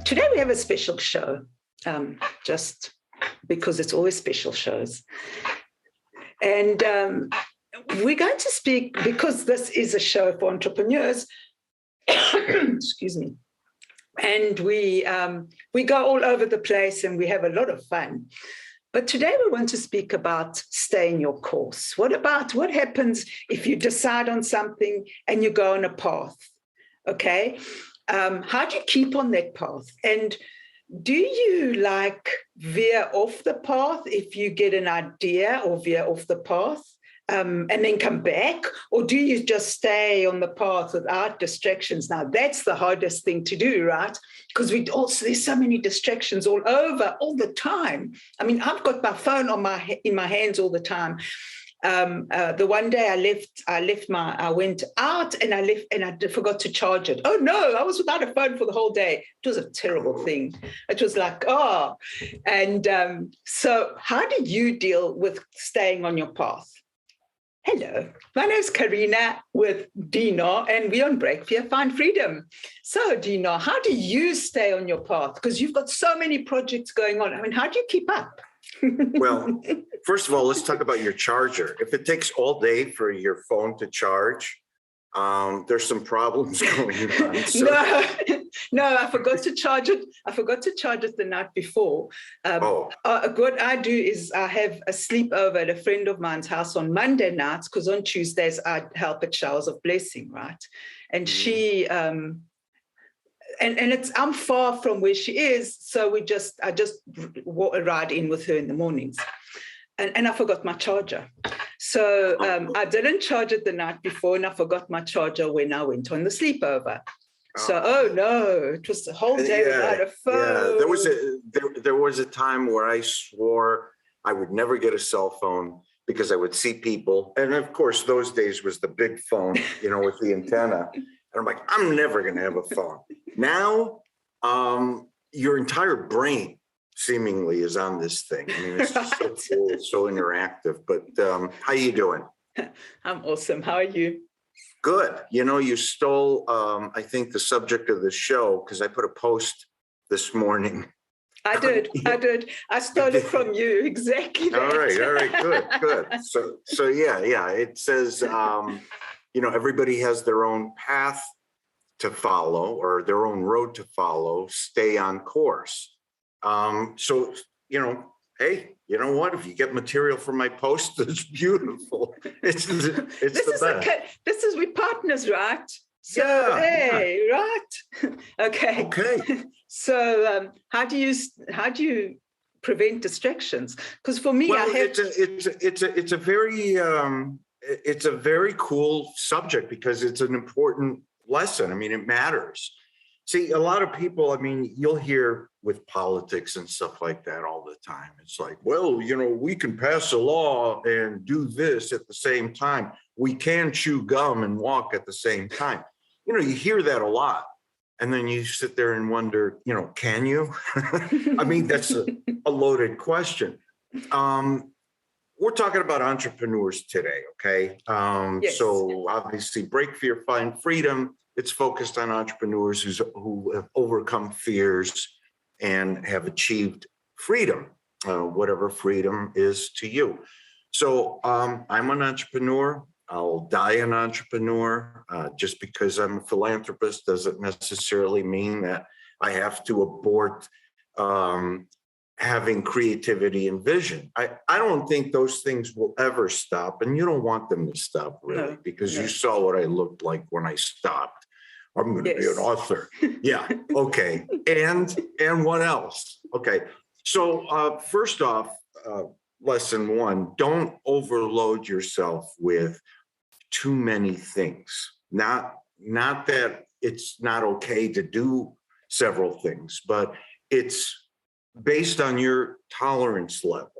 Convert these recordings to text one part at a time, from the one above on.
Today we have a special show, just because it's always special shows. And we're going to speak, because this is a show for entrepreneurs, excuse me, and we go all over the place and we have a lot of fun. But today we want to speak about staying your course. What happens if you decide on something and you go on a path? Okay. How do you keep on that path? And do you veer off the path if you get an idea, or veer off the path and then come back? Or do you just stay on the path without distractions? Now, that's the hardest thing to do, right? Because there's so many distractions all over, all the time. I mean, I've got my phone in my hands all the time. The one day I went out and I forgot to charge it. Oh no, I was without a phone for the whole day. It was a terrible thing. It was so how do you deal with staying on your path? Hello, my name is Carina with Dino, and we're on Break Fear, Find Freedom. So Dino, how do you stay on your path? Because you've got so many projects going on. I mean, how do you keep up? Well, first of all, let's talk about your charger. If it takes all day for your phone to charge, there's some problems going on. So. No, I forgot to charge it. I forgot to charge it the night before. What I do is I have a sleepover at a friend of mine's house on Monday nights, because on Tuesdays I help at Showers of Blessing, right? And she... And I'm far from where she is, so I just ride in with her in the mornings, and I forgot my charger, so I didn't charge it the night before, and I forgot my charger when I went on the sleepover. So it was the whole day without a phone. Yeah, there was a time where I swore I would never get a cell phone because I would see people, and of course those days was the big phone, with the antenna. And I'm like, I'm never going to have a phone. Now, your entire brain seemingly is on this thing. I mean, it's just so cool, so interactive. But how you doing? I'm awesome. How are you? Good. You stole, I think, the subject of the show, because I put a post this morning. I did. I stole it from you. Exactly that. All right. Good. So yeah. It says... everybody has their own path to follow, or their own road to follow. Stay on course. So, hey, you know what? If you get material from my post, it's beautiful. It's the best. This is with partners, right? So, right? Okay. So, how do you prevent distractions? Because for me, it's a very cool subject, because it's an important lesson. I mean, it matters. See, a lot of people, you'll hear with politics and stuff like that all the time. It's like, well, we can pass a law and do this at the same time. We can chew gum and walk at the same time. You hear that a lot. And then you sit there and wonder, can you? That's a loaded question. We're talking about entrepreneurs today, okay? Yes. So obviously, Break Fear, Find Freedom. It's focused on entrepreneurs who have overcome fears and have achieved freedom, whatever freedom is to you. So I'm an entrepreneur. I'll die an entrepreneur. Just because I'm a philanthropist doesn't necessarily mean that I have to abort having creativity and vision. I don't think those things will ever stop, and you don't want them to stop, really, because you saw what I looked like when I stopped. I'm going to be an author. Yeah. Okay. And what else? Okay. So first off, lesson one, don't overload yourself with too many things. Not that it's not okay to do several things, but it's based on your tolerance level.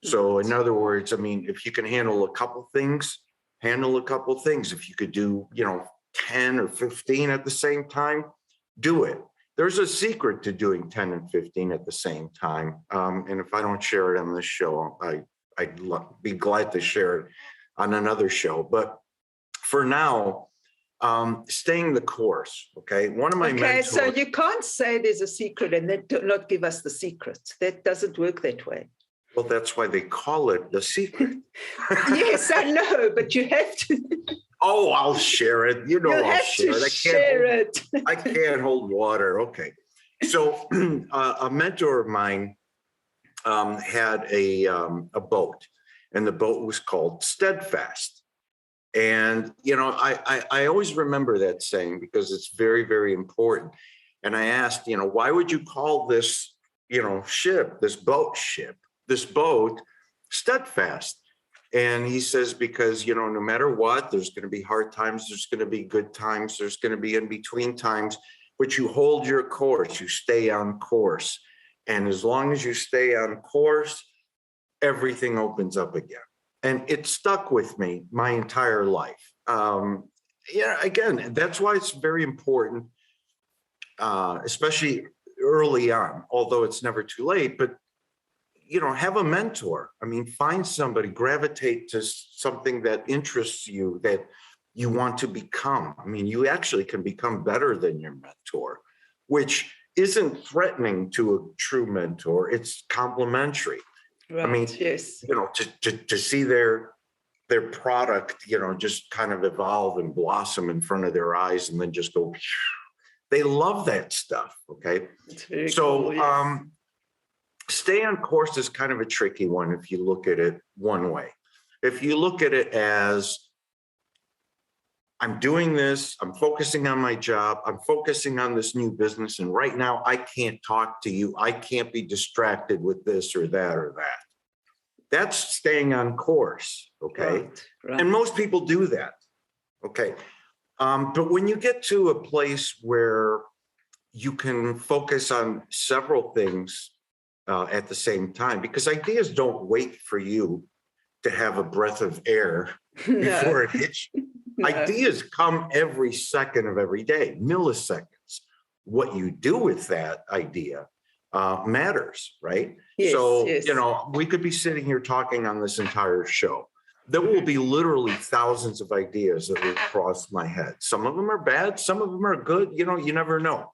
So in other words, if you can handle a couple things, handle a couple things. If you could do, 10 or 15 at the same time, do it. There's a secret to doing 10 and 15 at the same time. And if I don't share it on this show, I'd be glad to share it on another show. But for now, Staying the course. Okay. One of my mentors. So you can't say there's a secret and then not give us the secrets. That doesn't work that way. Well, that's why they call it the secret. Yes, I know, but you have to. Oh, I'll share it. You know, I'll share it. I can't hold water. Okay. So a mentor of mine had a boat, and the boat was called Steadfast. And, you know, I always remember that saying because it's very, very important. And I asked, you know, why would you call this, you know, this boat Steadfast? And he says, because, you know, no matter what, there's going to be hard times, there's going to be good times, there's going to be in between times, but you hold your course, you stay on course. And as long as you stay on course, everything opens up again. And it stuck with me my entire life. Again, that's why it's very important, especially early on, although it's never too late, but, you know, have a mentor. I mean, find somebody, gravitate to something that interests you, that you want to become. I mean, you actually can become better than your mentor, which isn't threatening to a true mentor. It's complementary. Right. I mean, yes, you know, to see their product, you know, just kind of evolve and blossom in front of their eyes and then just go, they love that stuff. Okay. So, cool, yes. Stay on course is kind of a tricky one if you look at it one way. If you look at it as, I'm doing this, I'm focusing on my job, I'm focusing on this new business, and right now I can't talk to you, I can't be distracted with this or that or that. That's staying on course, okay? Right. And most people do that, okay? But when you get to a place where you can focus on several things at the same time, because ideas don't wait for you to have a breath of air before it hits you. No. Ideas come every second of every day, milliseconds. What you do with that idea matters, right? Yes, so, yes. You know, we could be sitting here talking on this entire show. There will be literally thousands of ideas that will cross my head. Some of them are bad, some of them are good. You know, you never know.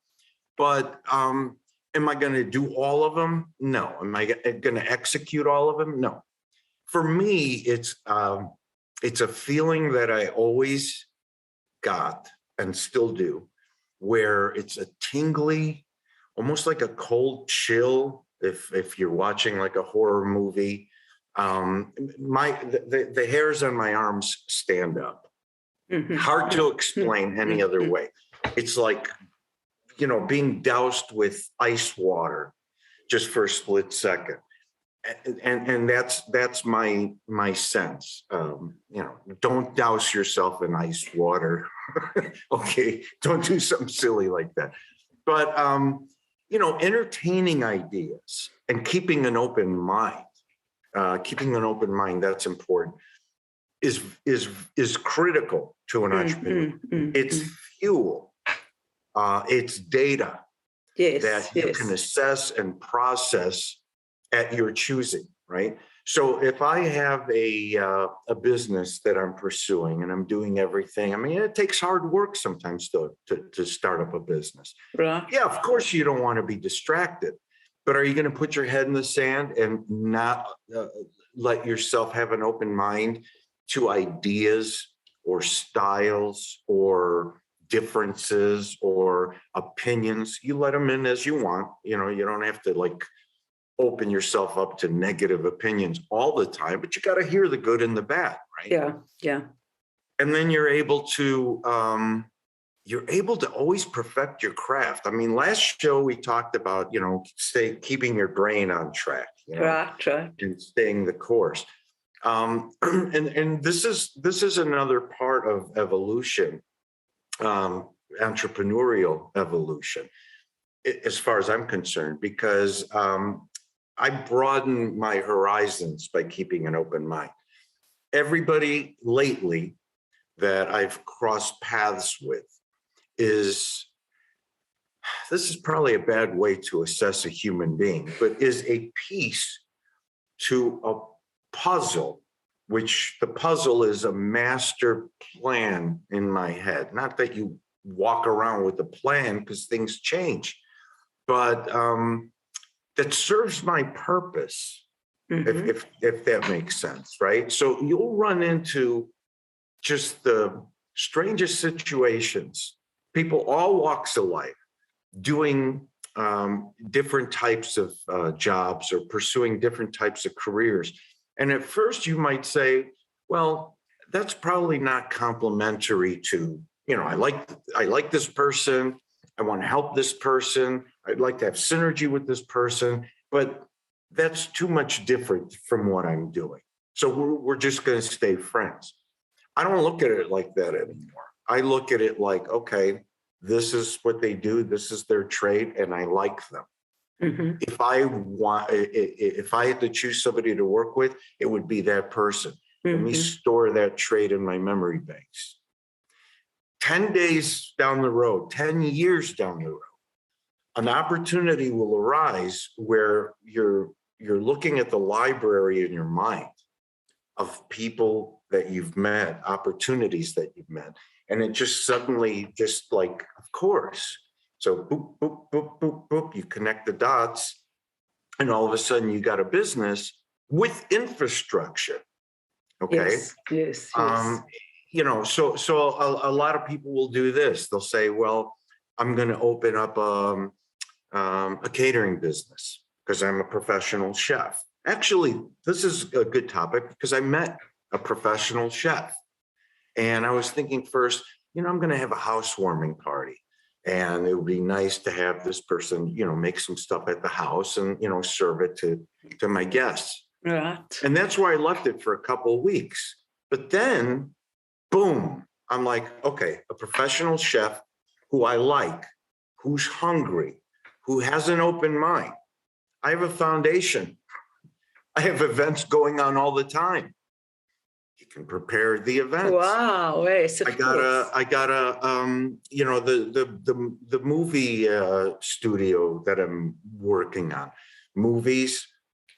But am I going to do all of them? No. Am I going to execute all of them? No. For me, it's a feeling that I always got and still do, where it's a tingly, almost like a cold chill. If you're watching like a horror movie, the hairs on my arms stand up. Mm-hmm. Hard to explain any other way. It's like, you know, being doused with ice water just for a split second. And that's my sense. You know, don't douse yourself in ice water. Okay, don't do something silly like that. But you know, entertaining ideas and keeping an open mind. That's important. Is critical to an entrepreneur. It's fuel. It's data that you can assess and process at your choosing, right? So if I have a business that I'm pursuing and I'm doing everything, I mean, it takes hard work sometimes to start up a business. Right. Yeah, of course you don't want to be distracted, but are you going to put your head in the sand and not let yourself have an open mind to ideas or styles or differences or opinions? You let them in as you want. You know, you don't have to like open yourself up to negative opinions all the time, but you got to hear the good and the bad, right? Yeah. And then you're able to always perfect your craft. I mean, last show we talked about, you know, keeping your brain on track, you know, right. And staying the course. And this is another part of evolution, entrepreneurial evolution, as far as I'm concerned, because I broaden my horizons by keeping an open mind. Everybody lately that I've crossed paths with this is probably a bad way to assess a human being, but is a piece to a puzzle which the puzzle is a master plan in my head. Not that you walk around with a plan because things change, but that serves my purpose, if that makes sense, right? So you'll run into just the strangest situations, people all walks of life doing different types of jobs or pursuing different types of careers. And at first you might say, well, that's probably not complimentary to, I like this person. I want to help this person. I'd like to have synergy with this person, but that's too much different from what I'm doing. So we're just going to stay friends. I don't look at it like that anymore. I look at it like, okay, this is what they do. This is their trade, and I like them. If I had to choose somebody to work with, it would be that person. Let me store that trait in my memory banks. 10 days down the road, 10 years down the road, an opportunity will arise where you're looking at the library in your mind of people that you've met, opportunities that you've met. And it just suddenly just like, of course. So boop, boop, boop, boop, boop, you connect the dots, and all of a sudden you got a business with infrastructure. Okay. Yes. So a lot of people will do this. They'll say, well, I'm going to open up a catering business because I'm a professional chef. Actually, this is a good topic because I met a professional chef. And I was thinking first, I'm going to have a housewarming party. And it would be nice to have this person, make some stuff at the house and, serve it to my guests. Right. And that's where I left it for a couple of weeks. But then, boom, I'm like, okay, a professional chef who I like, who's hungry, who has an open mind. I have a foundation. I have events going on all the time. You can prepare the events. Wow, yes, I got the movie studio that I'm working on, movies,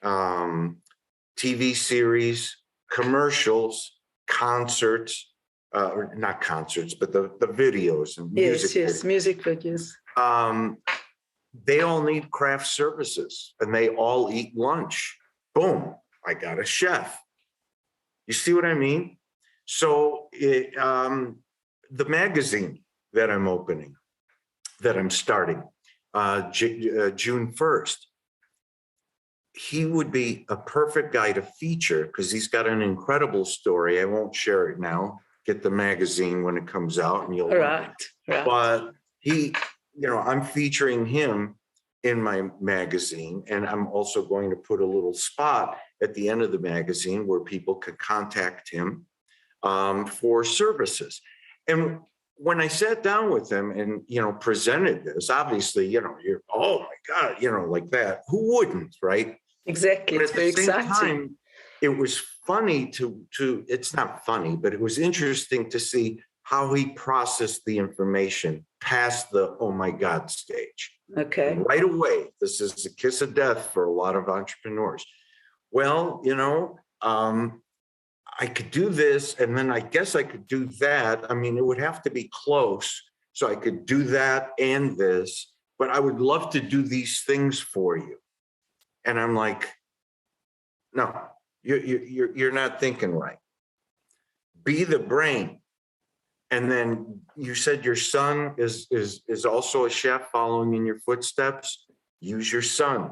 TV series, commercials, concerts, or not concerts, but the videos and music. Yes, music videos. They all need craft services and they all eat lunch. Boom, I got a chef. You see what I mean? So the magazine that I'm opening, that I'm starting June 1st, he would be a perfect guy to feature because he's got an incredible story. I won't share it now. Get the magazine when it comes out and you'll right. But I'm featuring him in my magazine, and I'm also going to put a little spot at the end of the magazine where people could contact him for services. And when I sat down with him and, presented this, obviously, you're, oh my God, like that. Who wouldn't, right? Exactly. But it's very exciting. Time, it was funny it's not funny, but it was interesting to see how he processed the information past the, oh my God stage. Okay. And right away, this is a kiss of death for a lot of entrepreneurs. Well, I could do this, and then I guess I could do that. I mean, it would have to be close, so I could do that and this, but I would love to do these things for you. And I'm like, no, you're not thinking right. Be the brain. And then you said your son is also a chef following in your footsteps. Use your son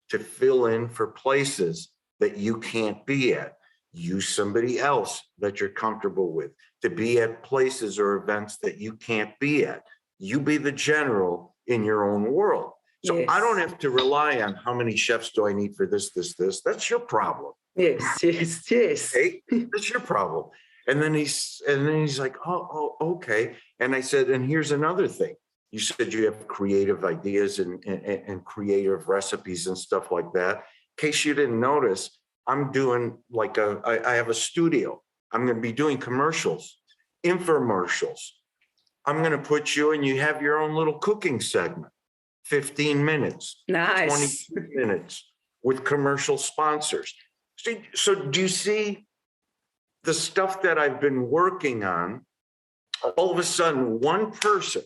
to fill in for places that you can't be at. Use somebody else that you're comfortable with to be at places or events that you can't be at. You be the general in your own world. So yes. I don't have to rely on how many chefs do I need for this. That's your problem. Yes. Okay? That's your problem. And then he's like, oh, okay. And I said, and here's another thing. You said you have creative ideas and creative recipes and stuff like that. In case you didn't notice, I'm doing I have a studio. I'm going to be doing commercials, infomercials. I'm going to put you and you have your own little cooking segment, 15 minutes, nice. 20 minutes with commercial sponsors. So do you see the stuff that I've been working on, all of a sudden, one person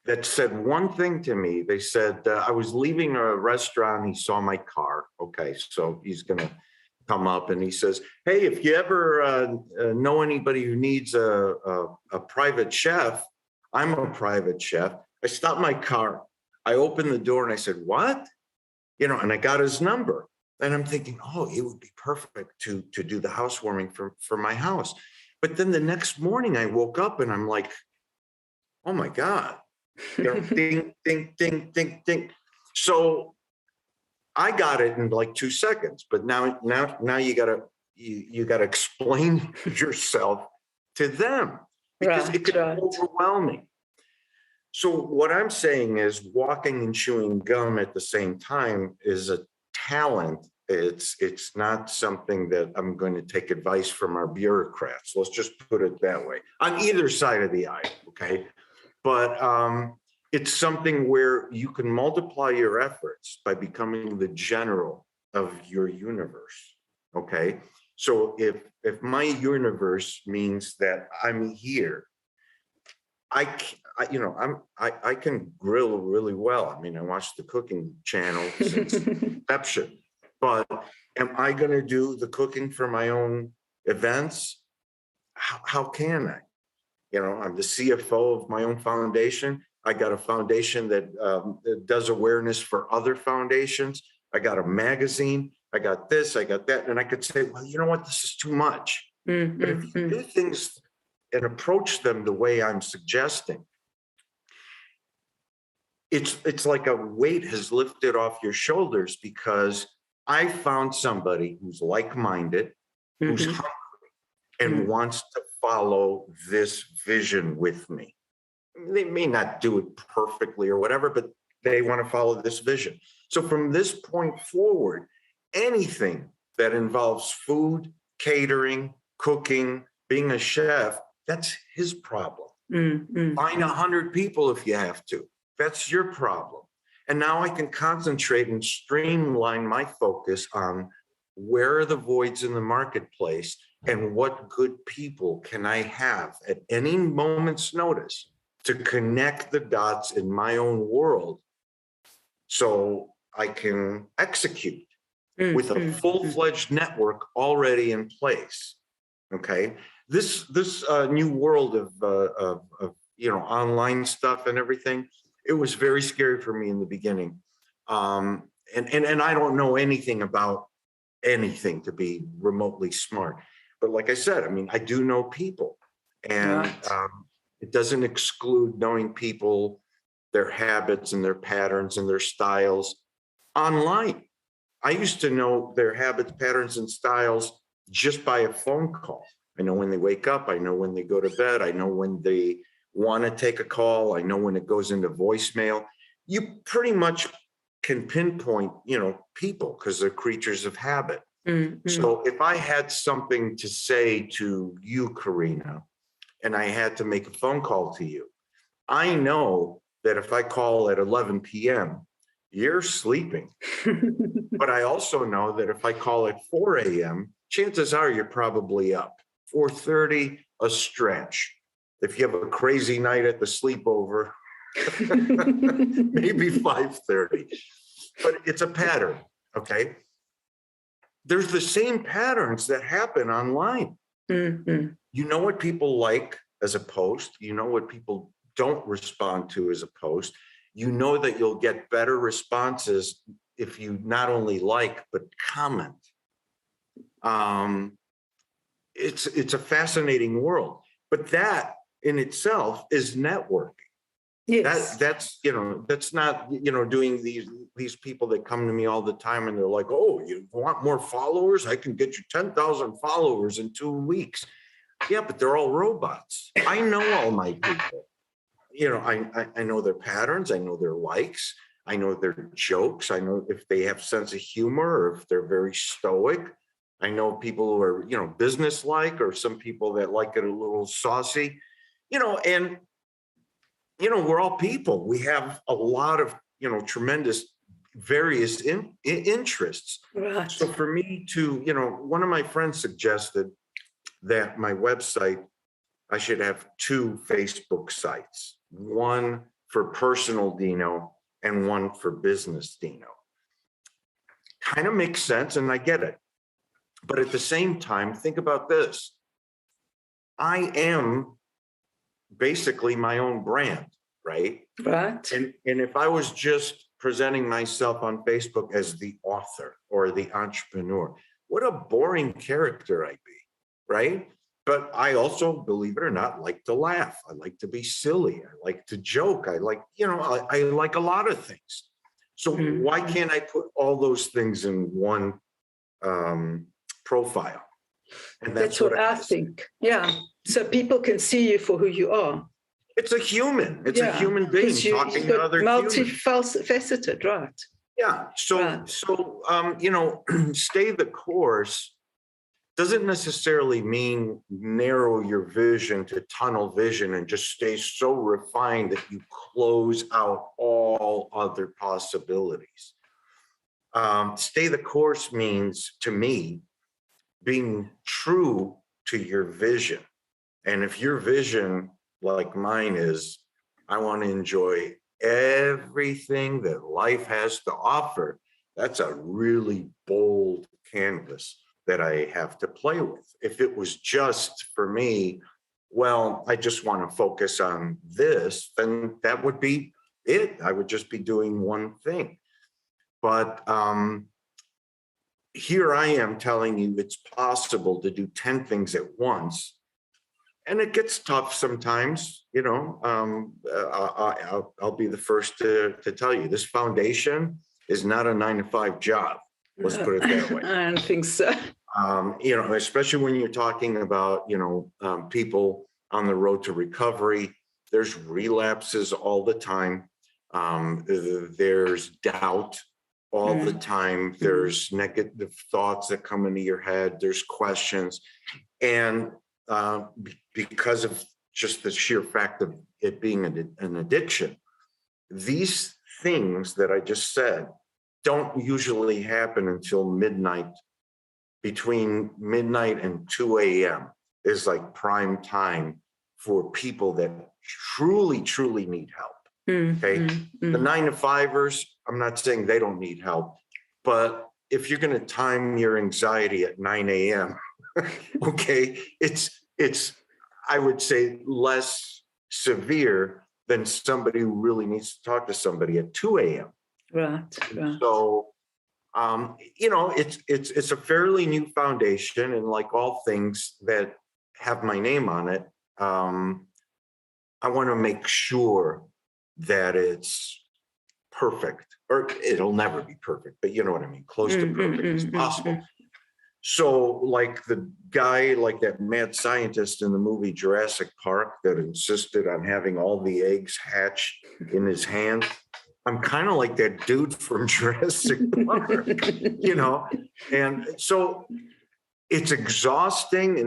that said one thing to me, they said, I was leaving a restaurant, he saw my car. Okay, so he's going to come up and he says, hey, if you ever know anybody who needs a private chef, I'm a private chef. I stopped my car, I opened the door and I said, what? You know, and I got his number. And I'm thinking, oh, it would be perfect to do the housewarming for my house. But then the next morning I woke up and I'm like, oh my God, you know, ding, ding, ding, ding, ding. So I got it in like 2 seconds, but now you gotta explain yourself to them because it could be overwhelming. So what I'm saying is walking and chewing gum at the same time is a talent. It's not something that I'm going to take advice from our bureaucrats. Let's just put it that way on either side of the aisle. Okay. But it's something where you can multiply your efforts by becoming the general of your universe. Okay. So if my universe means that I'm here, I can grill really well. I mean, I watch the cooking channel since inception, but am I going to do the cooking for my own events? How can I? You know, I'm the CFO of my own foundation. I got a foundation that does awareness for other foundations. I got a magazine. I got this, I got that. And I could say, well, you know what? This is too much. Mm-hmm. But if you do things and approach them the way I'm suggesting, it's like a weight has lifted off your shoulders because I found somebody who's like-minded, who's hungry, and wants to follow this vision with me. They may not do it perfectly or whatever, but they want to follow this vision. So from this point forward, anything that involves food, catering, cooking, being a chef, that's his problem. Find 100 people if you have to. That's your problem. And now I can concentrate and streamline my focus on where are the voids in the marketplace and what good people can I have at any moment's notice to connect the dots in my own world so I can execute with a full-fledged network already in place. Okay, this new world of online stuff and everything, it was very scary for me in the beginning, and I don't know anything about anything to be remotely smart. But like I said, I mean, I do know people, and it doesn't exclude knowing people, their habits and their patterns and their styles online. I used to know their habits, patterns, and styles just by a phone call. I know when they wake up. I know when they go to bed. I know when they want to take a call. I know when it goes into voicemail. You pretty much can pinpoint, people because they're creatures of habit. So if I had something to say to you, Carina, and I had to make a phone call to you, I know that if I call at 11 p.m., you're sleeping. But I also know that if I call at 4 a.m., chances are you're probably up. 4:30, a stretch. If you have a crazy night at the sleepover, maybe 5:30. But it's a pattern, okay? There's the same patterns that happen online. You know what people like as a post. You know what people don't respond to as a post. You know that you'll get better responses if you not only like, but comment. It's a fascinating world, but that in itself is networking. Yes. That's not, doing these people that come to me all the time and they're like, oh, you want more followers? I can get you 10,000 followers in 2 weeks. Yeah, but they're all robots. I know all my people. I know their patterns. I know their likes. I know their jokes. I know if they have sense of humor or if they're very stoic. I know people who are, business-like, or some people that like it a little saucy, and, we're all people. We have a lot of, tremendous various interests. Right. So for me to, one of my friends suggested that my website, I should have 2 Facebook sites, one for personal Dino and one for business Dino. Kind of makes sense, and I get it. But at the same time, think about this. I am basically my own brand, right? Right. And if I was just presenting myself on Facebook as the author or the entrepreneur, what a boring character I'd be, right? But I also, believe it or not, like to laugh. I like to be silly. I like to joke. I like, I like a lot of things. So why can't I put all those things in one profile? And that's what I think. Yeah. So people can see you for who you are. It's a human. It's a human being talking to other humans. Multifaceted, right? Yeah. So stay the course doesn't necessarily mean narrow your vision to tunnel vision and just stay so refined that you close out all other possibilities. Stay the course means, to me, being true to your vision. And if your vision, like mine is, I want to enjoy everything that life has to offer, that's a really bold canvas that I have to play with. If it was just for me, well, I just want to focus on this, then that would be it. I would just be doing one thing. But here I am telling you it's possible to do 10 things at once. And it gets tough sometimes, I'll be the first to tell you, this foundation is not a 9-to-5 job. Let's put it that way. I don't think so. Especially when you're talking about, people on the road to recovery, there's relapses all the time. There's doubt all the time. There's negative thoughts that come into your head. There's questions. And because of just the sheer fact of it being an addiction, these things that I just said don't usually happen until midnight. Between midnight and 2 a.m. is like prime time for people that truly, truly need help. Okay. The 9-to-5ers, I'm not saying they don't need help, but if you're going to time your anxiety at 9 a.m., okay, it's, I would say, less severe than somebody who really needs to talk to somebody at 2 a.m. Right. So, it's a fairly new foundation, and like all things that have my name on it, I want to make sure that it's perfect, or it'll never be perfect, but you know what I mean, close to perfect as possible. So like the guy, like that mad scientist in the movie Jurassic Park that insisted on having all the eggs hatch in his hand, I'm kind of like that dude from Jurassic Park, and so it's exhausting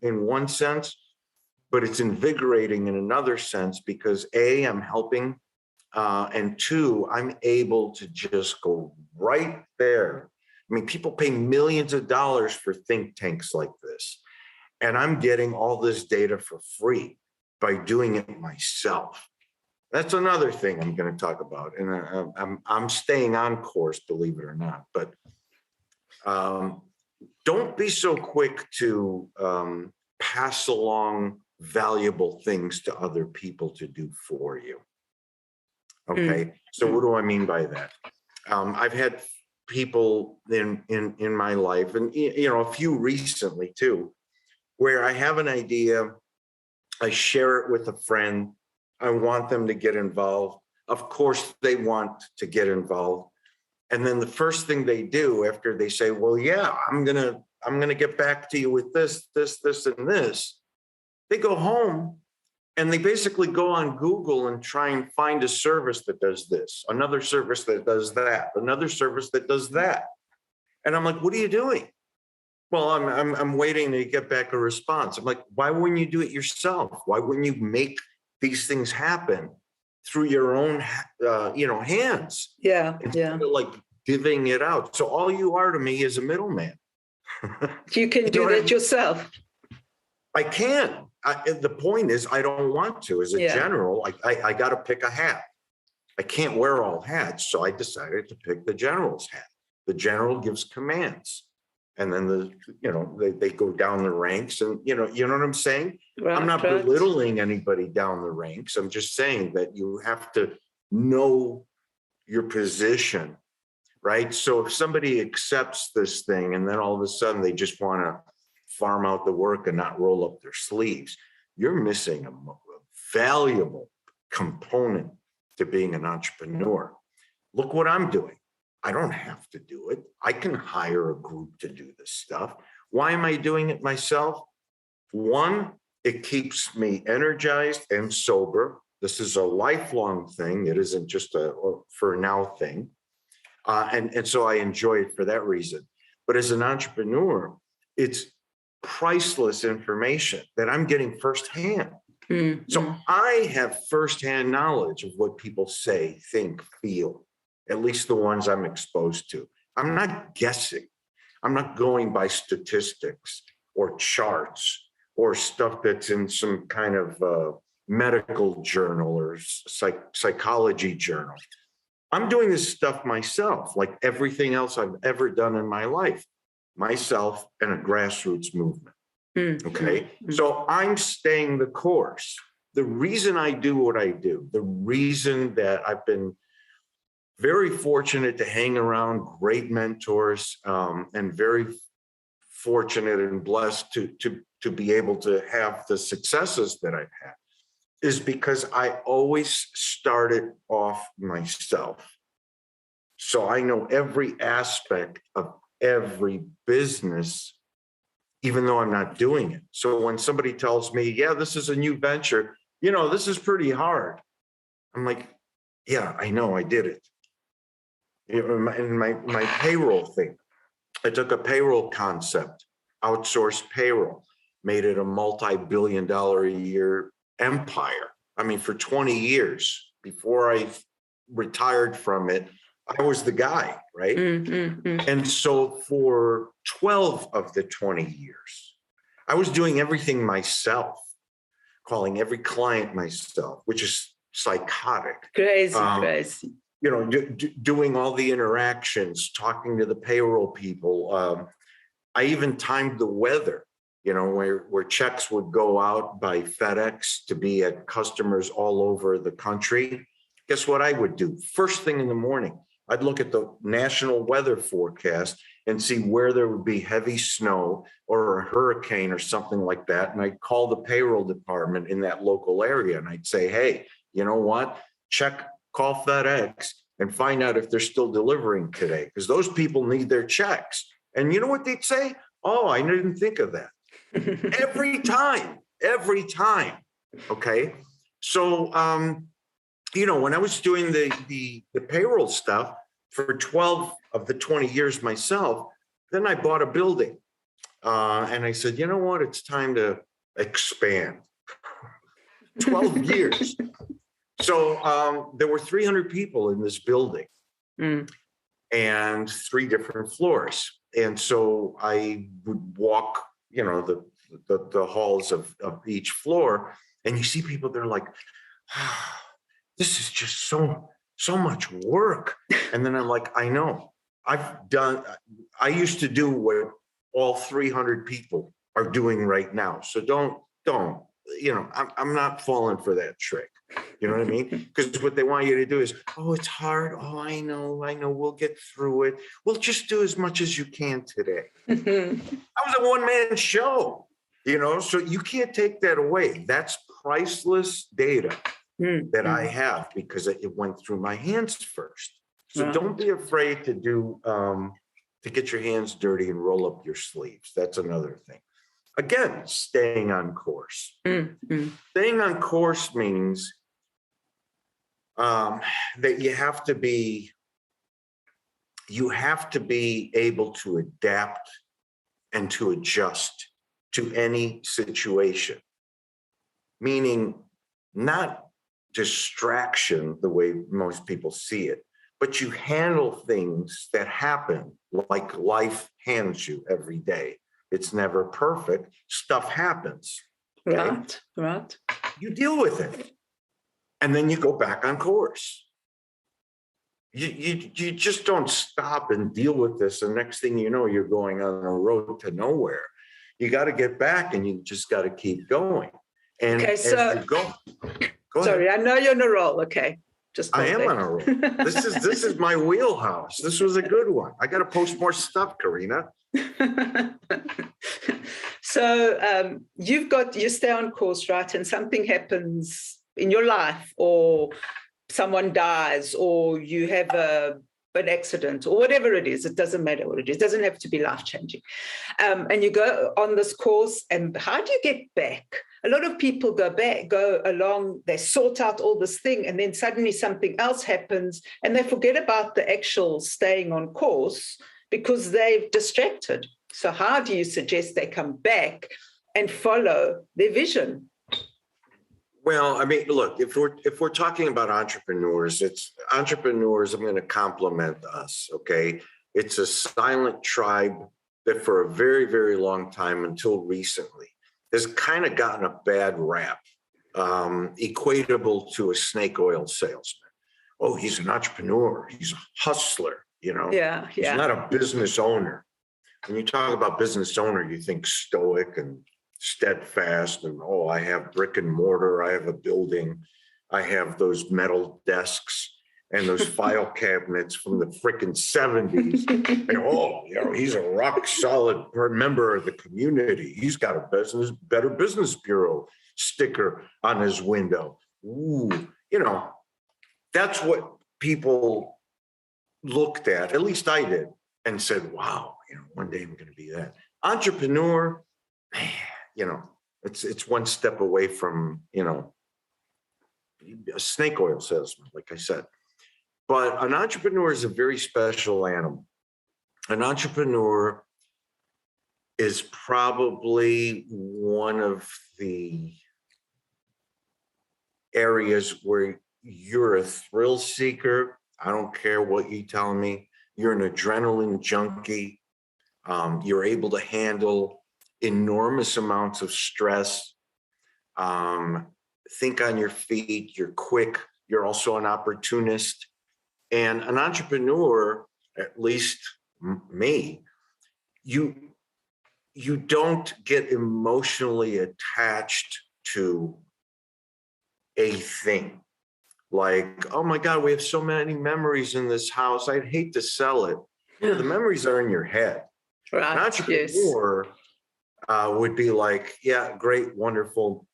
in one sense, but it's invigorating in another sense because A, I'm helping, and 2, I'm able to just go right there. I mean, people pay millions of dollars for think tanks like this, and I'm getting all this data for free by doing it myself. That's another thing I'm going to talk about, and I'm staying on course, believe it or not. But don't be so quick to pass along valuable things to other people to do for you. Okay, so what do I mean by that? I've had people in my life, and a few recently too, where I have an idea, I share it with a friend. I want them to get involved. Of course, they want to get involved. And then the first thing they do after they say, well, yeah, I'm gonna get back to you with this, and this, they go home and they basically go on Google and try and find a service that does this, another service that does that, another service that does that. And I'm like, what are you doing? Well, I'm waiting to get back a response. I'm like, why wouldn't you do it yourself? Why wouldn't you make these things happen through your own, hands? Yeah. Instead of like divvying it out. So all you are to me is a middleman. You can do that yourself. I can. The point is, I don't want to. As a general, I got to pick a hat. I can't wear all hats. So I decided to pick the general's hat. The general gives commands. And then they go down the ranks, and you know what I'm saying? Right, I'm not belittling anybody down the ranks. I'm just saying that you have to know your position, right? So if somebody accepts this thing and then all of a sudden they just want to farm out the work and not roll up their sleeves, you're missing a valuable component to being an entrepreneur. Look what I'm doing. I don't have to do it. I can hire a group to do this stuff. Why am I doing it myself? One, it keeps me energized and sober. This is a lifelong thing. It isn't just a for now thing. And so I enjoy it for that reason. But as an entrepreneur, it's priceless information that I'm getting firsthand. Mm-hmm. So I have firsthand knowledge of what people say, think, feel. At least the ones I'm exposed to. I'm not guessing. I'm not going by statistics or charts or stuff that's in some kind of medical journal or psychology journal. I'm doing this stuff myself, like everything else I've ever done in my life, myself and a grassroots movement. Mm-hmm. Okay. So I'm staying the course. The reason I do what I do, the reason that I've been very fortunate to hang around great mentors, and very fortunate and blessed to be able to have the successes that I've had, is because I always started off myself. So I know every aspect of every business, even though I'm not doing it. So when somebody tells me, yeah, this is a new venture, this is pretty hard. I'm like, yeah, I know, I did it. In my payroll thing, I took a payroll concept, outsourced payroll, made it a multi-billion-dollar a year empire. I mean, for 20 years before I retired from it, I was the guy, right? Mm-hmm. And so for 12 of the 20 years, I was doing everything myself, calling every client myself, which is psychotic. Crazy. Doing all the interactions, talking to the payroll people. I even timed the weather, where checks would go out by FedEx to be at customers all over the country. Guess what I would do? First thing in the morning, I'd look at the national weather forecast and see where there would be heavy snow or a hurricane or something like that. And I'd call the payroll department in that local area and I'd say, hey, you know what? Call FedEx and find out if they're still delivering today, because those people need their checks. And you know what they'd say? Oh, I didn't think of that. every time. Okay. So, when I was doing the payroll stuff for 12 of the 20 years myself, then I bought a building. And I said, you know what? It's time to expand. 12 years. So there were 300 people in this building and 3 different floors. And so I would walk, the halls of each floor, and you see people, they're like, this is just so much work. And then I'm like, I know. I used to do what all 300 people are doing right now. So don't, I'm not falling for that trick. You know what I mean? Because what they want you to do is, oh, it's hard. Oh, I know. We'll get through it. We'll just do as much as you can today. I was a one-man show, so you can't take that away. That's priceless data that I have because it went through my hands first. So don't be afraid to do, to get your hands dirty and roll up your sleeves. That's another thing. Again, staying on course. Staying on course means that you have to be able to adapt and to adjust to any situation, meaning not distraction the way most people see it, but you handle things that happen like life hands you every day. It's never perfect. Stuff happens. Okay? Right. You deal with it. And then you go back on course. You just don't stop and deal with this. The next thing you know, you're going on a road to nowhere. You got to get back and you just got to keep going. And okay, as so, you go sorry, ahead. I know you're on a roll. Okay. I am on a roll. This is my wheelhouse. This was a good one. I got to post more stuff, Carina. So you stay on course, right? And something happens in your life, or someone dies, or you have an accident, or whatever it is. It doesn't matter what it is. It doesn't have to be life-changing. And you go on this course, and how do you get back? A lot of people go along, they sort out all this thing, and then suddenly something else happens, and they forget about the actual staying on course because they've distracted. So how do you suggest they come back and follow their vision? Well, I mean, look, if we're talking about entrepreneurs, I'm going to compliment us, okay? It's a silent tribe that for a very, very long time until recently has kind of gotten a bad rap, equatable to a snake oil salesman. Oh, he's an entrepreneur. He's a hustler, you know? Yeah. He's not a business owner. When you talk about business owner, you think stoic and steadfast and, oh, I have brick and mortar, I have a building, I have those metal desks and those file cabinets from the frickin' 70s. And, oh, you know, he's a rock solid member of the community. He's got a Better Business Bureau sticker on his window. Ooh, you know, that's what people looked at least I did, and said, wow, you know, one day I'm going to be that. Entrepreneur, man, you know, it's one step away from, you know, a snake oil salesman, like I said. But an entrepreneur is a very special animal. An entrepreneur is probably one of the areas where you're a thrill seeker. I don't care what you tell me. You're an adrenaline junkie. You're able to handle enormous amounts of stress. Think on your feet. You're quick. You're also an opportunist. And an entrepreneur, at least me, you don't get emotionally attached to a thing. Like, oh my God, we have so many memories in this house. I'd hate to sell it. The memories are in your head. Right. An entrepreneur would be like, yeah, great, wonderful.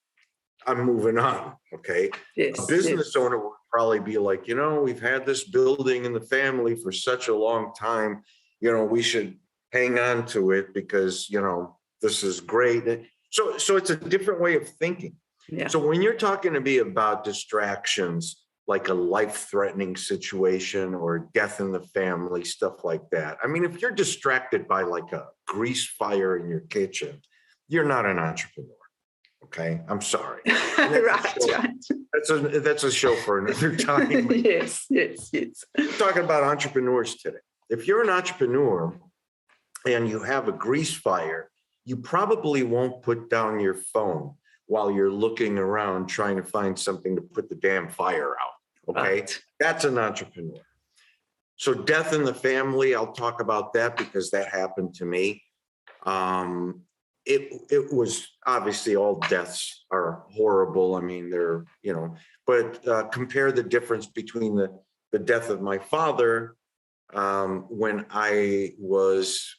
I'm moving on. Okay. Yes. A business owner would probably be like, you know, we've had this building in the family for such a long time. You know, we should hang on to it because, you know, this is great. So it's a different way of thinking. Yeah. So when you're talking to me about distractions, like a life-threatening situation or death in the family, stuff like that. I mean, if you're distracted by like a grease fire in your kitchen, you're not an entrepreneur. Okay, I'm sorry. Right. That's a show for another time. Yes. We're talking about entrepreneurs today. If you're an entrepreneur and you have a grease fire, you probably won't put down your phone while you're looking around trying to find something to put the damn fire out. Okay, right. That's an entrepreneur. So death in the family, I'll talk about that because that happened to me. It was obviously all deaths are horrible. I mean, they're, you know, but compare the difference between the death of my father when I was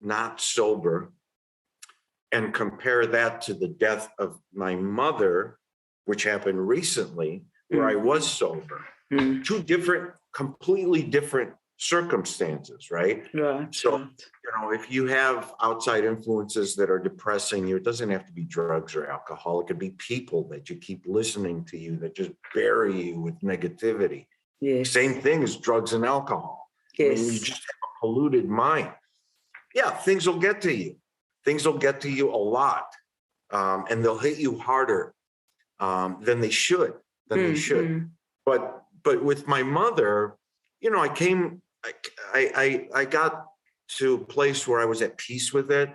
not sober, and compare that to the death of my mother, which happened recently, where I was sober. Two different, completely different circumstances, right? Right. So, you know, if you have outside influences that are depressing you, it doesn't have to be drugs or alcohol. It could be people that you keep listening to you that just bury you with negativity. Yes. Same thing as drugs and alcohol. Yes. I mean, you just have a polluted mind. Yeah, things will get to you. Things will get to you a lot, and they'll hit you harder than they should. But with my mother, you know, I got to a place where I was at peace with it.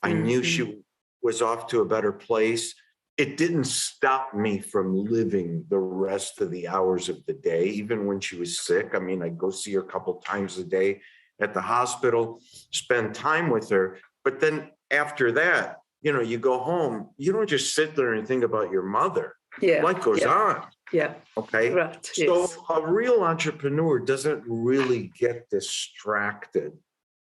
I knew she was off to a better place. It didn't stop me from living the rest of the hours of the day, even when she was sick. I mean, I'd go see her a couple times a day at the hospital, spend time with her. But then after that, you go home, you don't just sit there and think about your mother. Yeah. Life goes on. Yeah. Okay. Right. So Yes. a real entrepreneur doesn't really get distracted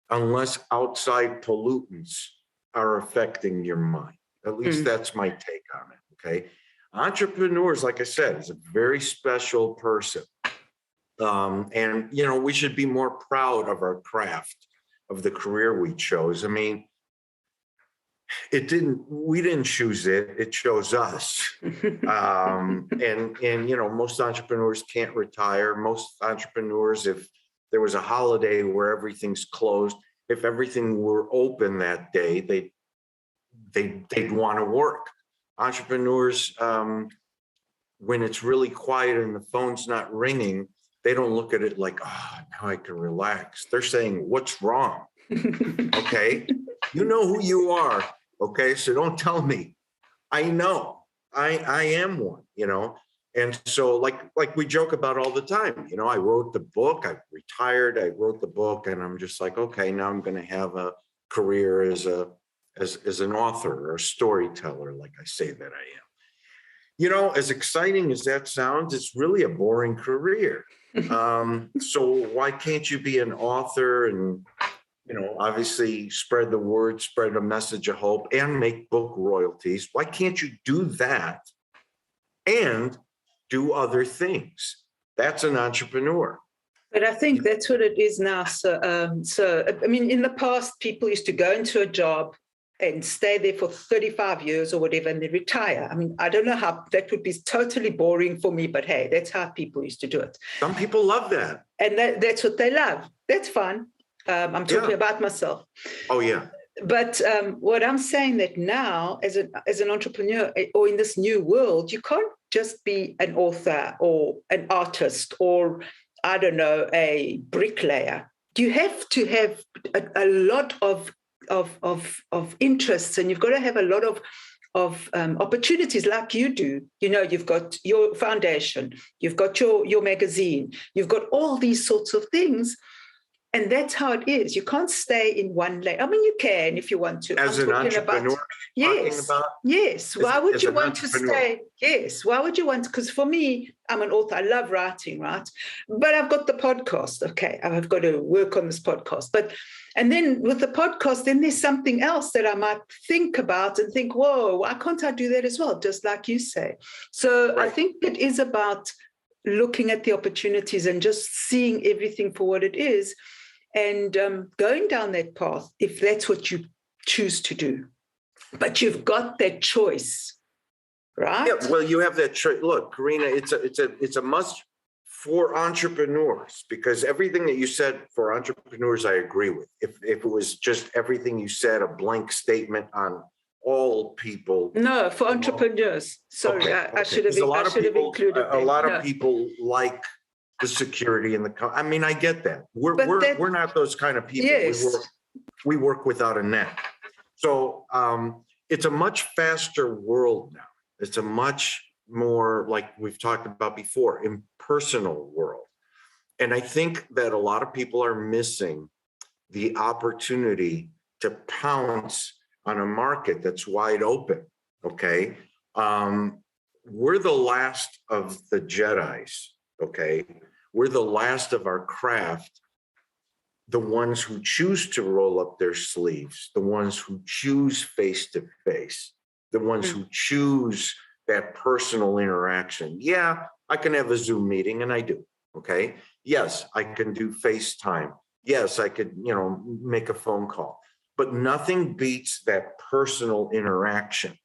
unless outside pollutants are affecting your mind. At least that's my take on it. Okay. Entrepreneurs, like I said, is a very special person. And, we should be more proud of our craft, of the career we chose. I mean, we didn't choose it, it chose us. And most entrepreneurs can't retire. Most entrepreneurs, if there was a holiday where everything's closed, if everything were open that day, they'd want to work. Entrepreneurs, when it's really quiet and the phone's not ringing, they don't look at it like, oh, now I can relax. They're saying, what's wrong? Okay. You know who you are. Okay. So don't tell me. I know I am one, And so like we joke about all the time, I wrote the book, I retired, I wrote the book, and I'm just like, okay, now I'm going to have a career as an author or a storyteller, like I say that I am. As exciting as that sounds, it's really a boring career. So why can't you be an author and, obviously spread the word, spread a message of hope, and make book royalties? Why can't you do that and do other things? That's an entrepreneur. But I think that's what it is now. So I mean, in the past, people used to go into a job and stay there for 35 years or whatever, and they retire. I mean, I don't know how that would be totally boring for me, but hey, that's how people used to do it. Some people love that. And that's what they love. That's fun. I'm talking about myself. Oh, yeah. But what I'm saying that now, as an entrepreneur or in this new world, you can't just be an author or an artist or, I don't know, a bricklayer. You have to have a lot of interests, and you've got to have a lot of opportunities like you do. You've got your foundation, you've got your magazine, you've got all these sorts of things. And that's how it is. You can't stay in one lane. I mean, you can if you want to. As an entrepreneur, yes. Why would you want to stay? Yes. Why would you want to? Because for me, I'm an author. I love writing, right? But I've got the podcast. Okay, I've got to work on this podcast. And then with the podcast, then there's something else that I might think about and think, whoa, why can't I do that as well? Just like you say. So right. I think it is about looking at the opportunities and just seeing everything for what it is. And going down that path, if that's what you choose to do. But you've got that choice, right? Yeah, well, you have that choice. Look, Carina, it's a must for entrepreneurs, because everything that you said for entrepreneurs, I agree with. If it was just everything you said, a blank statement on all people. No, for entrepreneurs. Sorry, okay. I should have included that. A lot of people like the security and I mean, I get that. We're not those kind of people. Yes. We work without a net. So it's a much faster world now. It's a much more, like we've talked about before, impersonal world. And I think that a lot of people are missing the opportunity to pounce on a market that's wide open. Okay. We're the last of the Jedis. Okay. We're the last of our craft, the ones who choose to roll up their sleeves, the ones who choose face-to-face, the ones who choose that personal interaction. Yeah, I can have a Zoom meeting, and I do, okay? Yes, I can do FaceTime. Yes, I could, make a phone call. But nothing beats that personal interaction.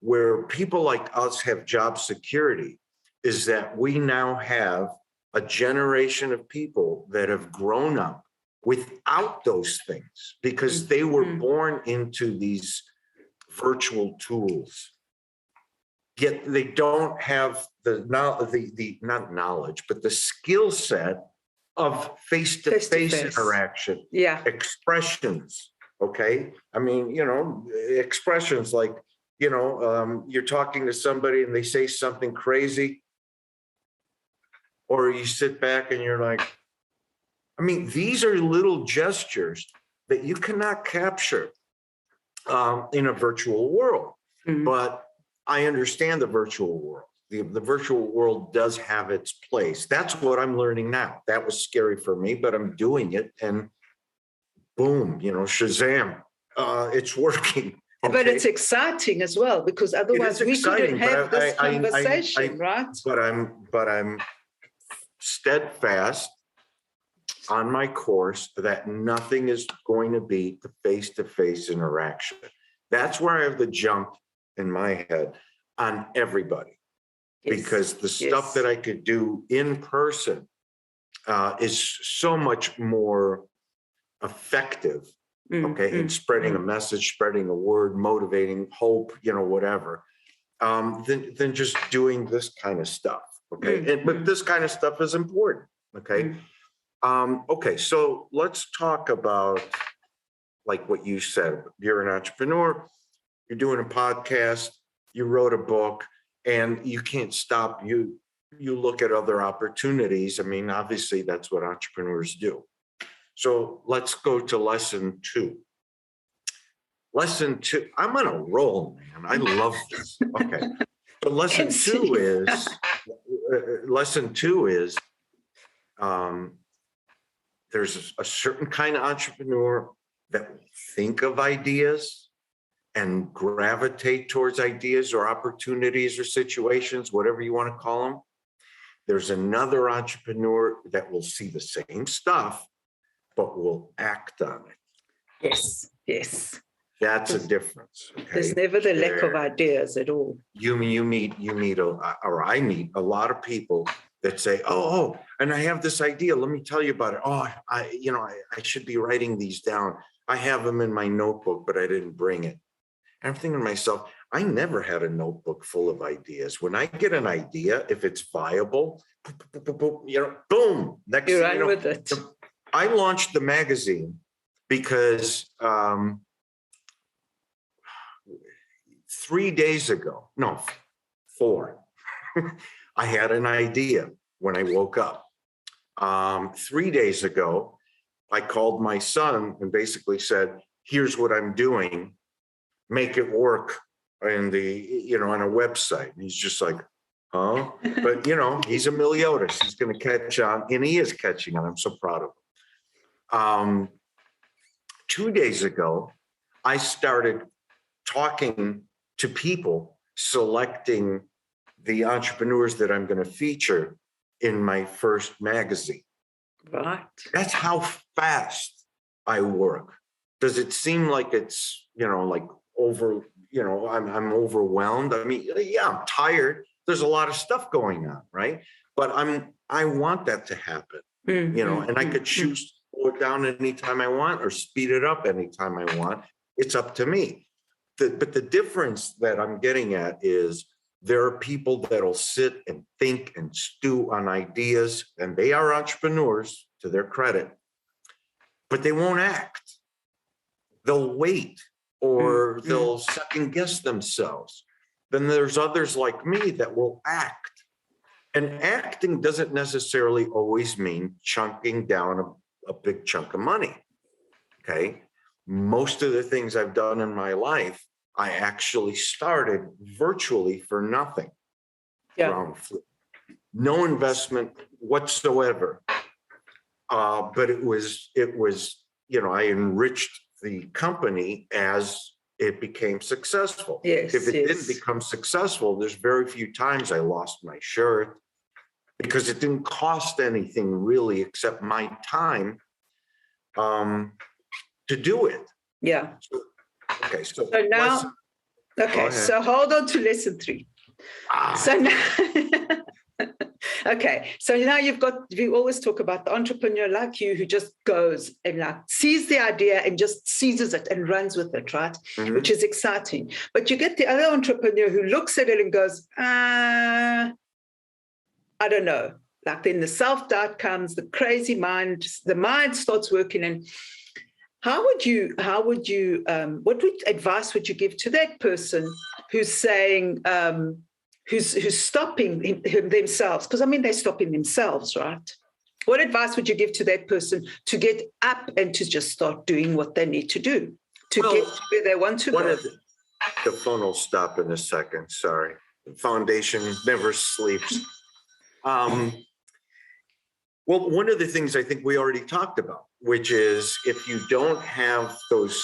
Where people like us have job security is that we now have a generation of people that have grown up without those things because they were born into these virtual tools. Yet they don't have not knowledge, but the skill set of face-to-face interaction, expressions. Okay. I mean, expressions like, you're talking to somebody and they say something crazy, or you sit back and you're like, I mean, these are little gestures that you cannot capture in a virtual world. Mm. But I understand the virtual world. The virtual world does have its place. That's what I'm learning now. That was scary for me, but I'm doing it, and boom, Shazam, it's working. Okay? But it's exciting as well, because otherwise we couldn't have this conversation, right? But I'm steadfast on my course that nothing is going to beat the face-to-face interaction. That's where I have the jump in my head on everybody. Yes. Because the stuff that I could do in person is so much more effective, in spreading a message, spreading a word, motivating, hope, whatever, than just doing this kind of stuff. Okay. But this kind of stuff is important. Okay. Okay. So let's talk about, like what you said. You're an entrepreneur, you're doing a podcast, you wrote a book, and you can't stop. You look at other opportunities. I mean, obviously that's what entrepreneurs do. So let's go to lesson 2. Lesson 2, I'm on a roll, man. I love this. Okay. So lesson 2 is there's a certain kind of entrepreneur that will think of ideas and gravitate towards ideas or opportunities or situations, whatever you want to call them. There's another entrepreneur that will see the same stuff, but will act on it. Yes, yes. That's a difference. Okay? There's never the lack of ideas at all. I meet a lot of people that say, oh, and I have this idea. Let me tell you about it. Oh, I should be writing these down. I have them in my notebook, but I didn't bring it. And I'm thinking to myself, I never had a notebook full of ideas. When I get an idea, if it's viable, boom, next you thing run with it. I launched the magazine because 3 days ago, no, 4, I had an idea when I woke up. 3 days ago, I called my son and basically said, here's what I'm doing. Make it work in on a website. And he's just like, huh? But, he's a Miliotis. He's going to catch on, and he is catching on. I'm so proud of him. 2 days ago, I started talking to people, selecting the entrepreneurs that I'm going to feature in my first magazine. Right. That's how fast I work. Does it seem like it's, like over, I'm overwhelmed? I mean, yeah, I'm tired. There's a lot of stuff going on, right? But I want that to happen, and I could choose to slow it down anytime I want or speed it up anytime I want. It's up to me. But the difference that I'm getting at is there are people that'll sit and think and stew on ideas, and they are entrepreneurs to their credit, but they won't act. They'll wait, or they'll second guess themselves. Then there's others like me that will act. And acting doesn't necessarily always mean chunking down a big chunk of money. Okay. Most of the things I've done in my life, I actually started virtually for nothing. Yeah. No investment whatsoever. But it was, I enriched the company as it became successful. Yes, if it didn't become successful, there's very few times I lost my shirt, because it didn't cost anything really except my time to do it. Yeah. Okay. So now, so hold on to lesson 3. So now, okay. So now we always talk about the entrepreneur like you who just goes and sees the idea and just seizes it and runs with it, right? Mm-hmm. Which is exciting. But you get the other entrepreneur who looks at it and goes, I don't know. Like then the self-doubt comes, the crazy mind, the mind starts working, and what advice would you give to that person who's saying, who's stopping themselves? Because I mean, they're stopping themselves, right? What advice would you give to that person to get up and to just start doing what they need to do to get to where they want to go? The phone will stop in a second. Sorry. The foundation never sleeps. Well, one of the things I think we already talked about, which is if you don't have those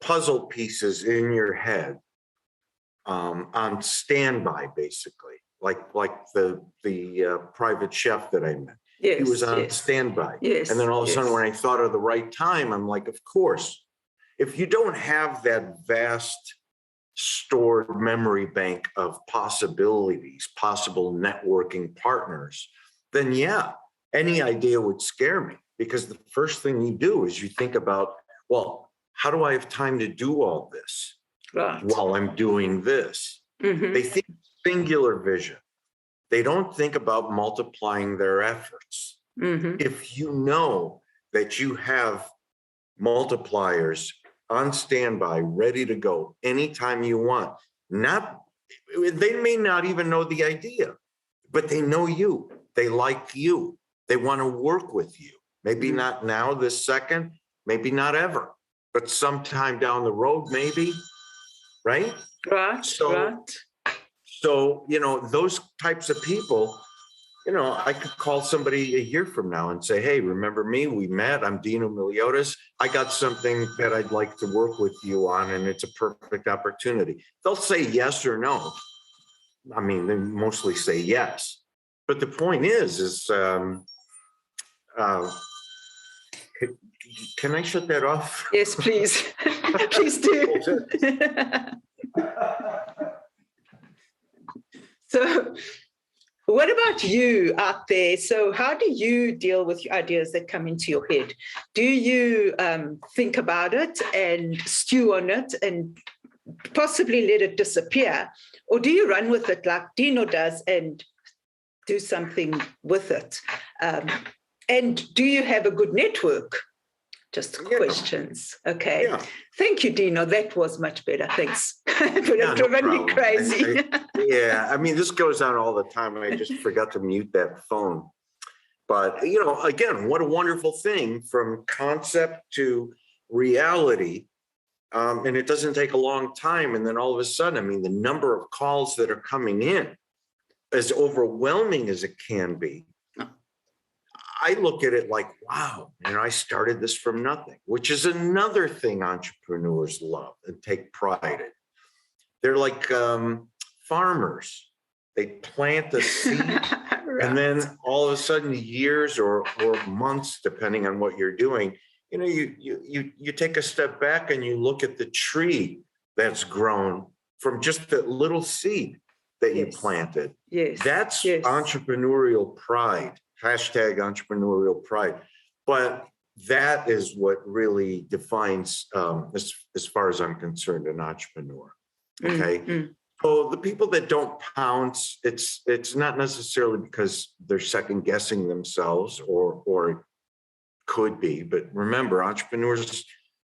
puzzle pieces in your head on standby, basically, like the private chef that I met. Yes, he was on standby. Yes, and then all of a sudden, when I thought of the right time, I'm like, of course. If you don't have that vast stored memory bank of possibilities, possible networking partners, then yeah, any idea would scare me, because the first thing you do is you think about, well, how do I have time to do all this while I'm doing this? Mm-hmm. They think singular vision. They don't think about multiplying their efforts. Mm-hmm. If you know that you have multipliers on standby, ready to go anytime you want, they may not even know the idea, but they know you. They like you. They want to work with you. Maybe not now, this second, maybe not ever, but sometime down the road, maybe, right? Right. So, those types of people, I could call somebody a year from now and say, hey, remember me? We met. I'm Dino Miliotis. I got something that I'd like to work with you on, and it's a perfect opportunity. They'll say yes or no. I mean, they mostly say yes. But the point is can I shut that off? Yes, please. Please do. So, what about you out there? So how do you deal with ideas that come into your head? Do you think about it and stew on it and possibly let it disappear? Or do you run with it like Dino does and do something with it? And do you have a good network? Just questions. Okay. Yeah. Thank you, Dino. That was much better. Thanks. But it driven me crazy. I mean, this goes on all the time. I just forgot to mute that phone. But, again, what a wonderful thing, from concept to reality. And it doesn't take a long time. And then all of a sudden, I mean, the number of calls that are coming in, as overwhelming as it can be, I look at it like, wow, I started this from nothing, which is another thing entrepreneurs love and take pride in. They're like farmers. They plant a seed, right. And then all of a sudden, years or months, depending on what you're doing, you take a step back and you look at the tree that's grown from just that little seed that you planted. Yes. That's entrepreneurial pride. Hashtag entrepreneurial pride. But that is what really defines, as far as I'm concerned, an entrepreneur. Okay. Mm-hmm. So the people that don't pounce, it's not necessarily because they're second guessing themselves, or could be, but remember, entrepreneurs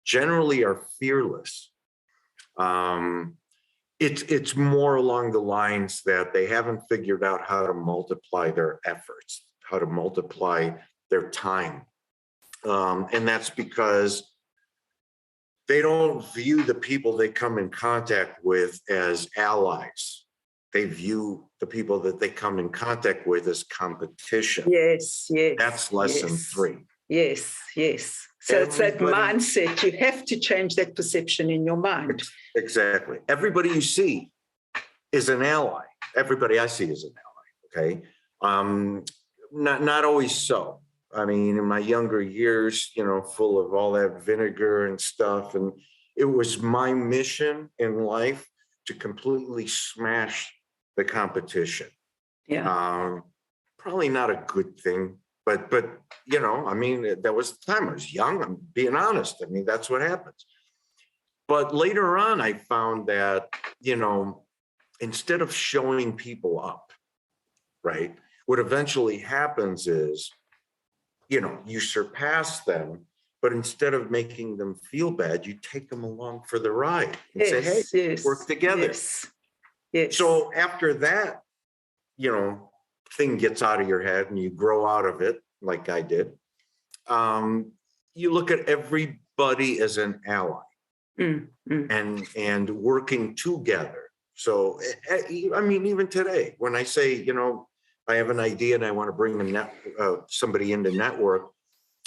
generally are fearless. It's more along the lines that they haven't figured out how to multiply their efforts, how to multiply their time. And that's because they don't view the people they come in contact with as allies. They view the people that they come in contact with as competition. Yes. That's lesson 3. Yes. So it's that mindset. You have to change that perception in your mind. Exactly. Everybody you see is an ally. Everybody I see is an ally. Okay. Not always so. I mean, in my younger years, full of all that vinegar and stuff. And it was my mission in life to completely smash the competition. Yeah. Probably not a good thing, but I mean, that was the time I was young. I'm being honest. I mean, that's what happens. But later on, I found that, instead of showing people up, right, what eventually happens is, you surpass them But instead of making them feel bad, you take them along for the ride and say, hey, yes, work together. Yes. Yes. So after that, thing gets out of your head and you grow out of it, like I did, you look at everybody as an ally and working together. So, I mean, even today, when I say, I have an idea and I want to bring somebody into network,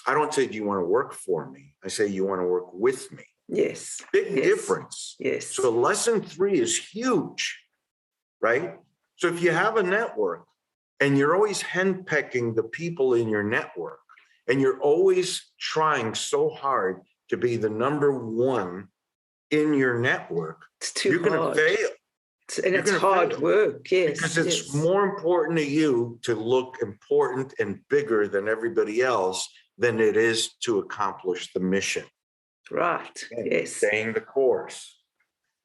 I don't say, do you want to work for me? I say, you want to work with me. Yes. Big difference. Yes. So lesson 3 is huge, right? So if you have a network and you're always henpecking the people in your network and you're always trying so hard to be the number one in your network, you're going to fail. And it's hard work, yes. Because it's more important to you to look important and bigger than everybody else than it is to accomplish the mission. Right, yes. Staying the course.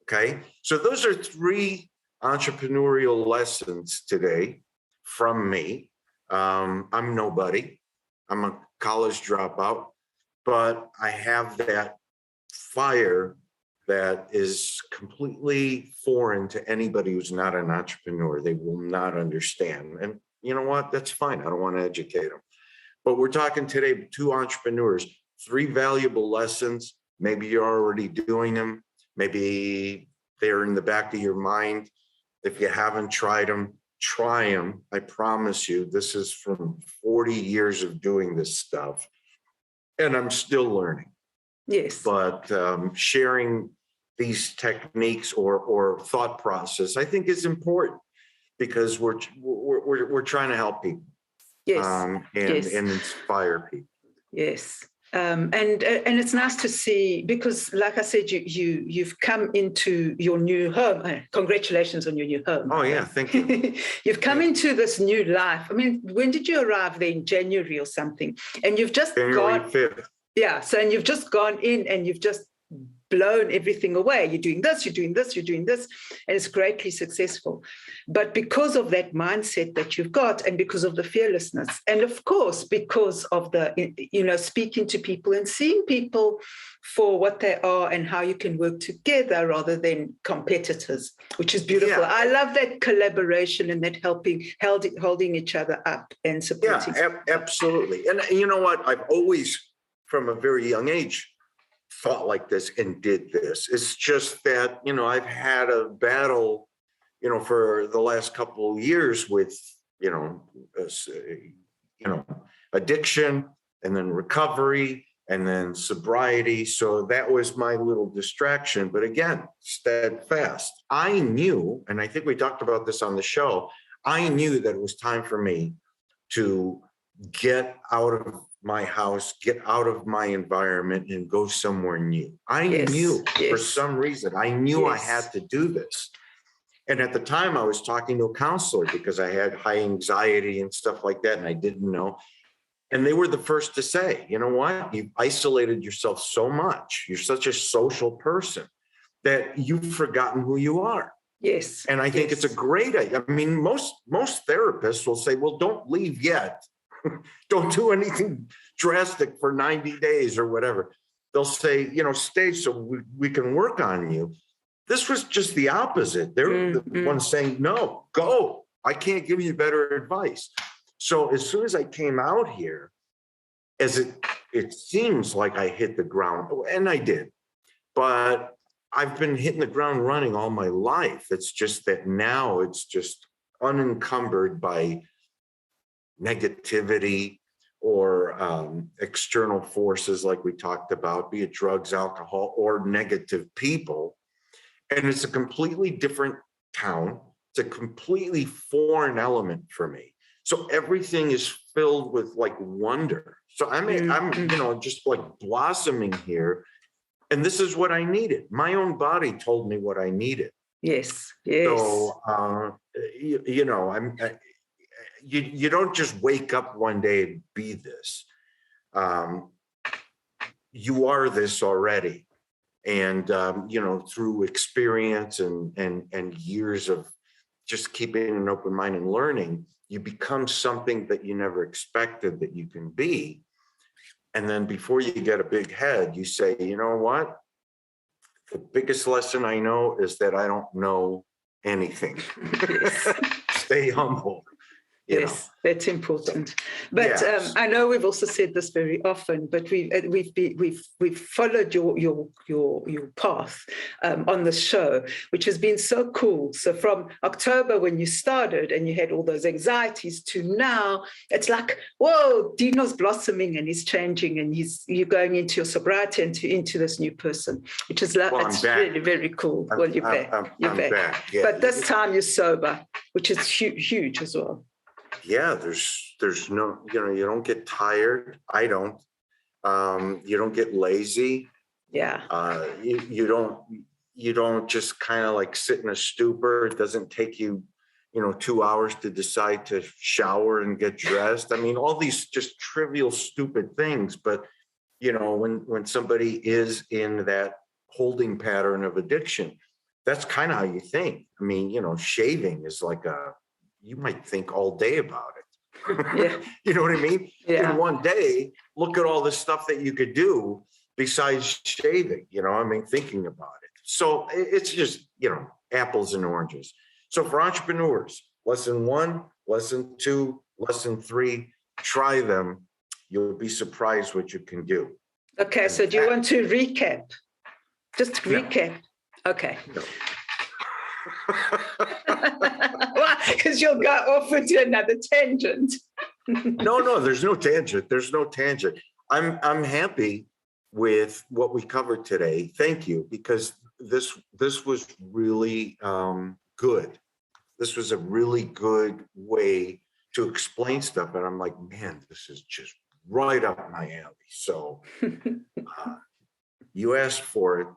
Okay, so those are 3 entrepreneurial lessons today from me. I'm nobody. I'm a college dropout, but I have that fire that is completely foreign to anybody who's not an entrepreneur. They will not understand. And you know what? That's fine. I don't want to educate them. But we're talking today, 2 entrepreneurs, 3 valuable lessons. Maybe you're already doing them. Maybe they're in the back of your mind. If you haven't tried them, try them. I promise you, this is from 40 years of doing this stuff. And I'm still learning. Yes. But sharing these techniques or thought process, I think, is important because we're trying to help people. Yes. And inspire people. Yes. And it's nice to see, because like I said, you've come into your new home. Congratulations on your new home. Oh yeah, thank you. You've come into this new life. I mean, when did you arrive there? In January or something? And you've just January 5th. Yeah. So, and you've just gone in and you've just blown everything away. You're doing this, you're doing this, you're doing this, and it's greatly successful. But because of that mindset that you've got, and because of the fearlessness, and of course, because of the, speaking to people and seeing people for what they are and how you can work together rather than competitors, which is beautiful. Yeah. I love that collaboration and that holding each other up and supporting. Yeah, absolutely. And you know what? I've always, from a very young age, thought like this and did this. It's just that, I've had a battle, for the last couple of years with, addiction and then recovery and then sobriety. So that was my little distraction. But again, steadfast. I knew, and I think we talked about this on the show, I knew that it was time for me to get out of my house, get out of my environment and go somewhere new. I knew for some reason, I knew I had to do this. And at the time I was talking to a counselor because I had high anxiety and stuff like that. And I didn't know. And they were the first to say, you know what? You've isolated yourself so much. You're such a social person that you've forgotten who you are. Yes. And I think it's a great idea. I mean, most therapists will say, well, don't leave yet. Don't do anything drastic for 90 days or whatever. They'll say, stay so we can work on you. This was just the opposite. They're the ones saying, no, go. I can't give you better advice. So as soon as I came out here, as it seems like I hit the ground, and I did, but I've been hitting the ground running all my life. It's just that now it's just unencumbered by negativity or external forces like we talked about, be it drugs, alcohol, or negative people. And it's a completely different town. It's a completely foreign element for me. So everything is filled with like wonder. So I'm just like blossoming here. And this is what I needed. My own body told me what I needed. Yes. So, you don't just wake up one day and be this. You are this already. And, through experience and years of just keeping an open mind and learning, you become something that you never expected that you can be. And then before you get a big head, you say, you know what? The biggest lesson I know is that I don't know anything. Yes. Stay humble. Yes, that's important. But yes. I know we've also said this very often, but we've followed your path on the show, which has been so cool. So from October when you started and you had all those anxieties to now, it's like, whoa, Dino's blossoming and he's changing and you're going into your sobriety and into this new person, which is it's really very cool. Well, you're back. You're back. Yeah. But this time you're sober, which is huge as well. Yeah, there's no, you don't get tired. I don't. You don't get lazy. Yeah. You don't just kind of like sit in a stupor. It doesn't take you, 2 hours to decide to shower and get dressed. I mean, all these just trivial, stupid things. But, when somebody is in that holding pattern of addiction, that's kind of how you think. I mean, shaving is like you might think all day about it. Yeah. You know what I mean? Yeah. In one day, look at all the stuff that you could do besides shaving, thinking about it. So it's just, apples and oranges. So for entrepreneurs, lesson 1, lesson 2, lesson 3, try them. You'll be surprised what you can do. Okay. So do you want to recap? Just recap. Okay. No. Because you'll go off into another tangent. No, there's no tangent. There's no tangent. I'm happy with what we covered today. Thank you, because this was really good. This was a really good way to explain stuff, and I'm like, man, this is just right up my alley. So you asked for it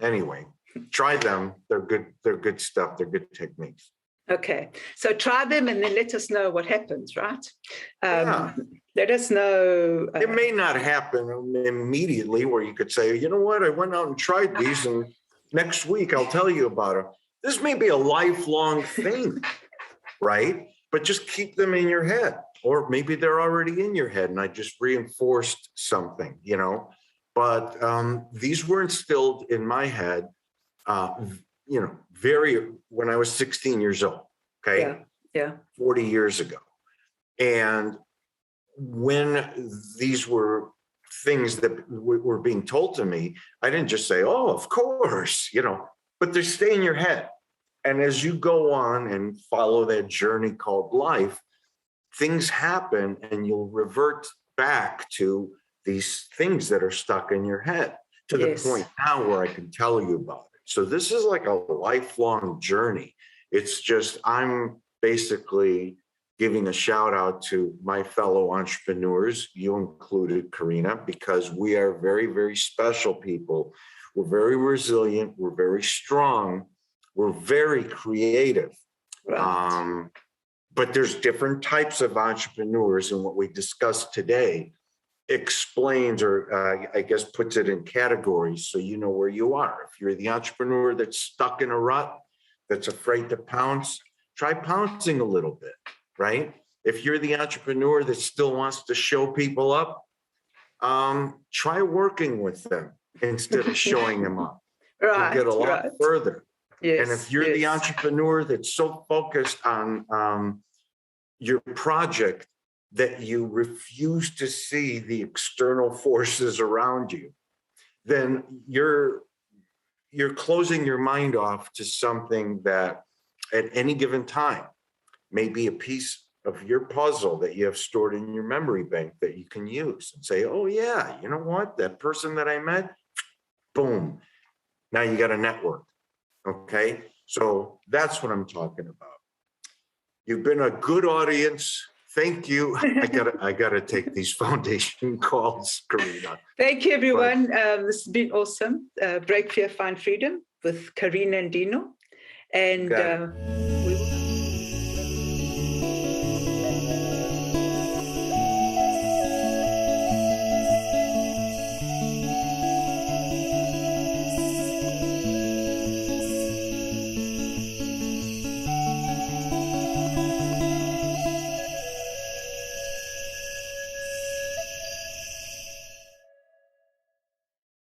anyway. Try them. They're good. They're good stuff. They're good techniques. Okay. So try them and then let us know what happens, right? Yeah. Let us know. It may not happen immediately where you could say, you know what, I went out and tried these and next week I'll tell you about them. This may be a lifelong thing, right? But just keep them in your head, or maybe they're already in your head and I just reinforced something, But these were instilled in my head when I was 16 years old, okay? Yeah. 40 years ago. And when these were things that were being told to me, I didn't just say, oh, of course, but they stay in your head. And as you go on and follow that journey called life, things happen and you'll revert back to these things that are stuck in your head to the point now where I can tell you about it. So this is like a lifelong journey. It's just, I'm basically giving a shout out to my fellow entrepreneurs, you included, Carina, because we are very, very special people. We're very resilient. We're very strong. We're very creative. Right. But there's different types of entrepreneurs, and what we discussed today explains, or I guess puts it in categories so you know where you are. If you're the entrepreneur that's stuck in a rut, that's afraid to pounce, try pouncing a little bit, right? If you're the entrepreneur that still wants to show people up, try working with them instead of showing them up. Right, you'll get a lot further. Yes, and if you're the entrepreneur that's so focused on your project that you refuse to see the external forces around you, then you're closing your mind off to something that at any given time may be a piece of your puzzle that you have stored in your memory bank that you can use and say, oh yeah, you know what, that person that I met, boom, now you got a network. Okay, so that's what I'm talking about. You've been a good audience. Thank you. I gotta take these foundation calls, Carina. Thank you, everyone. This has been awesome. Break Fear, Find Freedom with Carina and Dino. And